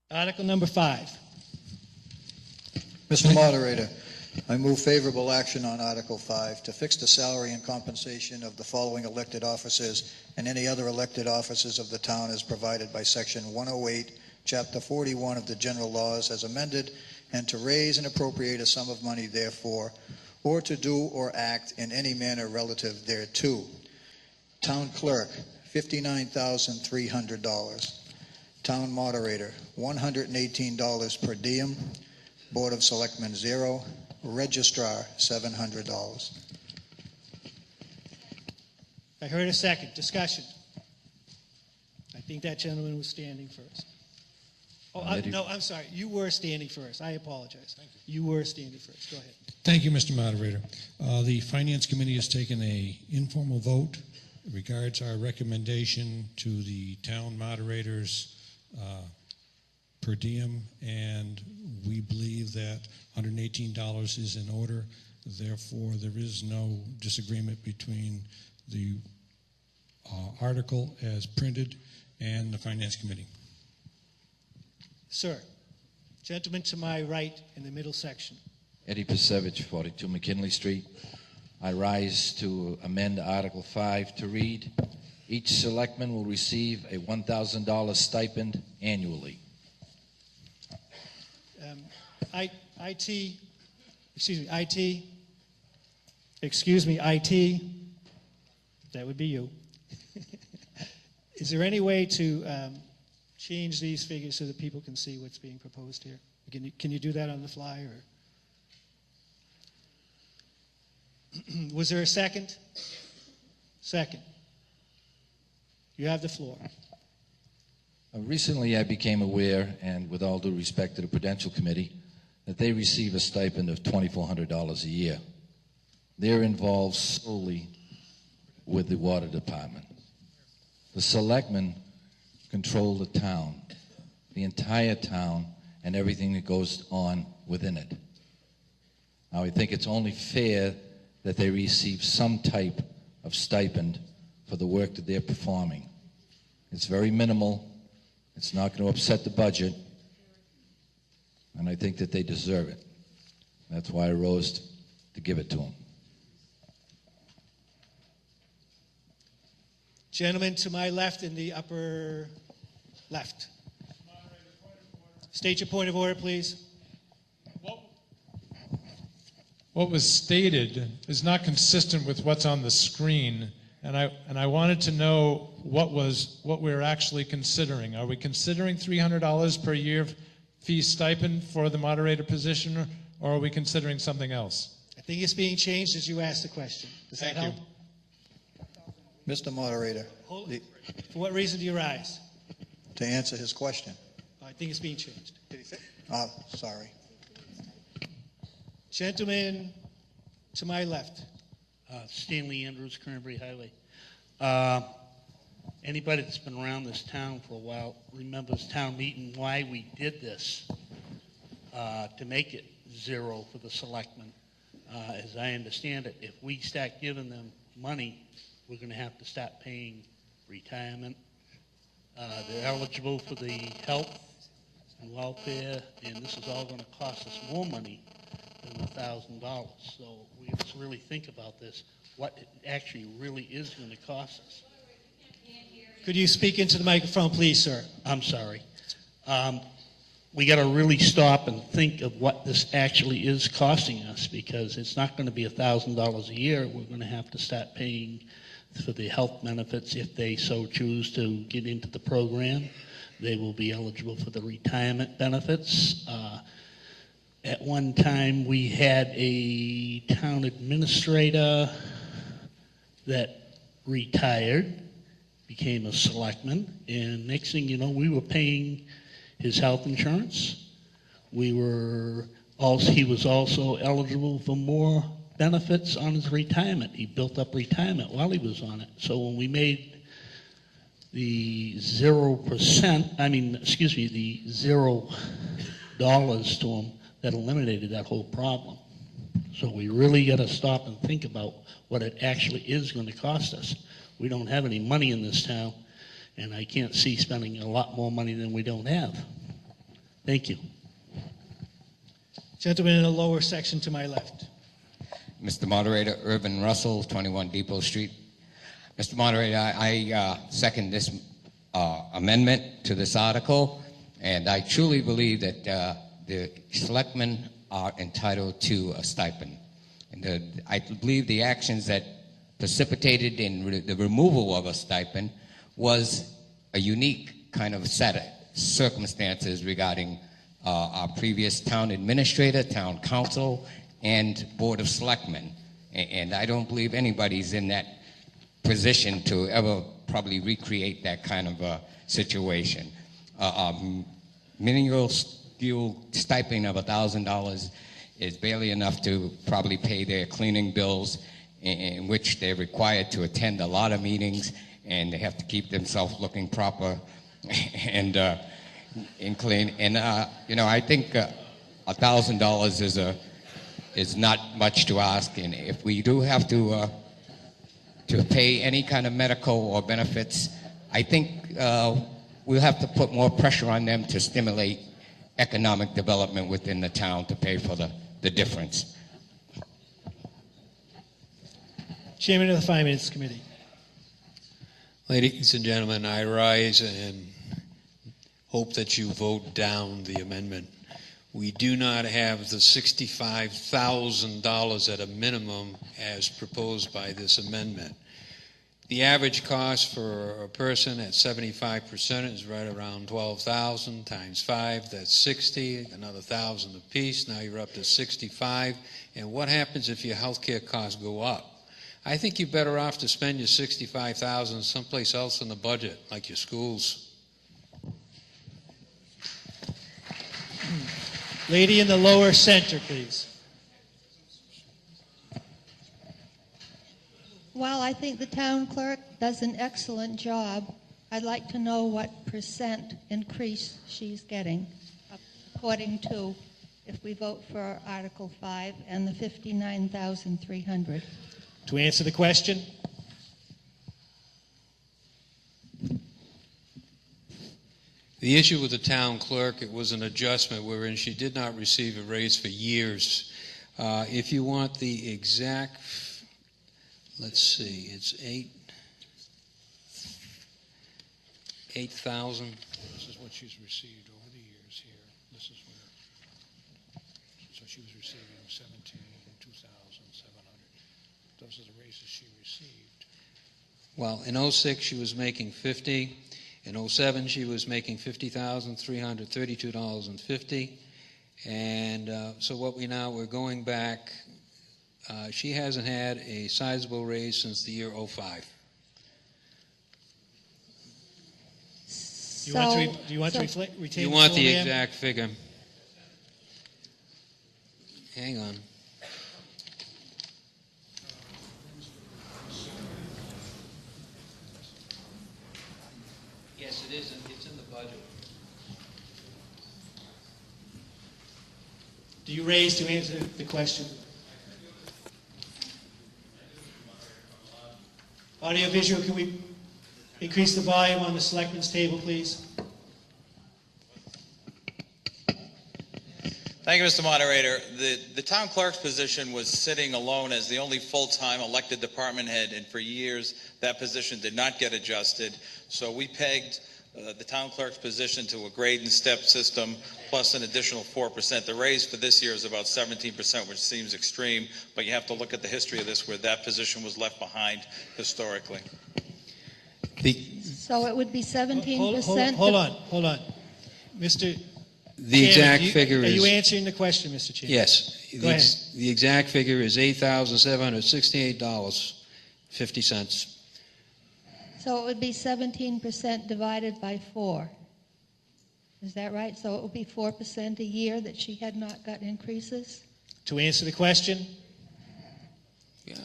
Article number 5. Mr. Moderator, I move favorable action on Article 5 to fix the salary and compensation of the following elected officers and any other elected officers of the town as provided by Section 108, Chapter 41 of the General Laws as amended, and to raise and appropriate a sum of money therefore, or to do or act in any manner relative thereto. Town Clerk, $59,300. Town Moderator, $118 per diem. Board of Selectmen, 0. Registrar, $700. I heard a second. Discussion. I think that gentleman was standing first. Oh, no, I'm sorry. You were standing first. I apologize. Thank you. You were standing first. Go ahead. Thank you, Mr. Moderator. The Finance Committee has taken an informal vote regards our recommendation to the town moderators per diem, and we believe that $118 is in order. Therefore, there is no disagreement between the article as printed and the Finance Committee. Sir, gentleman to my right in the middle section. Eddie Pasevich, 42 McKinley Street. I rise to amend Article 5 to read, each selectman will receive a $1,000 stipend annually. IT, that would be you. Is there any way to change these figures so that people can see what's being proposed here? Can you do that on the fly? Or was there a second? Second. You have the floor. Recently, I became aware, and with all due respect to the Prudential Committee, that they receive a stipend of $2,400 a year. They're involved solely with the water department. The selectmen control the town, the entire town, and everything that goes on within it. Now, I think it's only fair that they receive some type of stipend for the work that they're performing. It's very minimal. It's not going to upset the budget, and I think that they deserve it. That's why I rose to give it to them. Gentleman to my left in the upper left. State your point of order, please. What was stated is not consistent with what's on the screen, and I wanted to know what we're actually considering. Are we considering $300 per year fee stipend for the moderator position, or are we considering something else? I think it's being changed as you asked the question. Does that help? Mr. Moderator, For what reason do you rise? to answer his question. I think it's being changed. Sorry. Gentleman to my left. Stanley Andrews, Cranberry Highway. Anybody that's been around this town for a while remembers town meeting why we did this, to make it zero for the selectmen. As I understand it, if we start giving them money, we're going to have to start paying retirement. They're eligible for the health and welfare, and this is all going to cost us more money than $1,000. So we have to really think about this, what it actually really is going to cost us. Could you speak into the microphone, please, sir? I'm sorry. We got to really stop and think of what this actually is costing us, because it's not going to be $1,000 a year. We're going to have to start paying for the health benefits if they so choose to get into the program. They will be eligible for the retirement benefits. At one time, we had a town administrator that retired, became a selectman, and next thing you know, we were paying his health insurance. He was also eligible for more benefits on his retirement. He built up retirement while he was on it. So when we made the the $0 to him, that eliminated that whole problem. So we really got to stop and think about what it actually is going to cost us. We don't have any money in this town, and I can't see spending a lot more money than we don't have. Thank you. Gentleman in the lower section to my left. Mr. Moderator, Irvin Russell, 21 Depot Street. Mr. Moderator, I second this amendment to this article, and I truly believe that the selectmen are entitled to a stipend. And I believe the actions that precipitated in the removal of a stipend was a unique kind of set of circumstances regarding our previous town administrator, town council, and board of selectmen. And I don't believe anybody's in that position to ever probably recreate that kind of situation. Menial stipend of $1,000 is barely enough to probably pay their cleaning bills, in which they're required to attend a lot of meetings, and they have to keep themselves looking proper and clean. And I think $1,000 is not much to ask. And if we do have to pay any kind of medical or benefits, I think we'll have to put more pressure on them to stimulate economic development within the town to pay for the difference. Chairman of the Finance Committee. Ladies and gentlemen, I rise and hope that you vote down the amendment. We do not have the $65,000 at a minimum as proposed by this amendment. The average cost for a person at 75% is right around $12,000 times 5, that's 60, another 1,000 apiece. Now you're up to 65. And what happens if your health care costs go up? I think you're better off to spend your $65,000 someplace else in the budget, like your schools. Lady in the lower center, please. Well, I think the town clerk does an excellent job. I'd like to know what percent increase she's getting, according to, if we vote for Article 5 and the $59,300. To answer the question, The issue with the town clerk, it was an adjustment wherein she did not receive a raise for years. If you want the exact, let's see, it's 8,000. This is what she's received over the years here. This is where, so she was receiving 2,700. Those are the raises she received. Well, in 06 she was making 50. In 07 she was making $50,332.50. And so we're going back. She hasn't had a sizable raise since the year 05. do you want to retain You want floor, the ma'am? exact figure. Hang on. Yes, it is. It's in the budget. Do you raise to answer the question? Audio visual, can we increase the volume on the selectmen's table, please? Thank you, Mr. Moderator. The town clerk's position was sitting alone as the only full-time elected department head, and for years that position did not get adjusted. So we pegged the town clerk's position to a grade and step system plus an additional 4%. The raise for this year is about 17%, which seems extreme, but you have to look at the history of this where that position was left behind historically. So it would be 17%? Hold on. Mr. The exact figure Are is... you answering the question, Mr. Chairman? Yes. Go ahead. The exact figure is $8,768.50. So it would be 17% divided by 4. Is that right? So it would be 4% a year that she had not got increases? To answer the question, Yeah.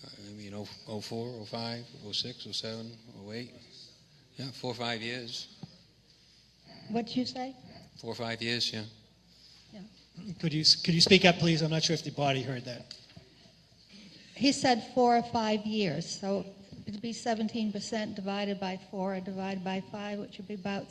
I mean, 04, 05, 06, 07, 08. Yeah, 4 or 5 years. What'd you say? 4 or 5 years, yeah. could you speak up, please? I'm not sure if the body heard that. He said 4 or 5 years, so it'd be 17% divided by 4 or divided by 5, which would be about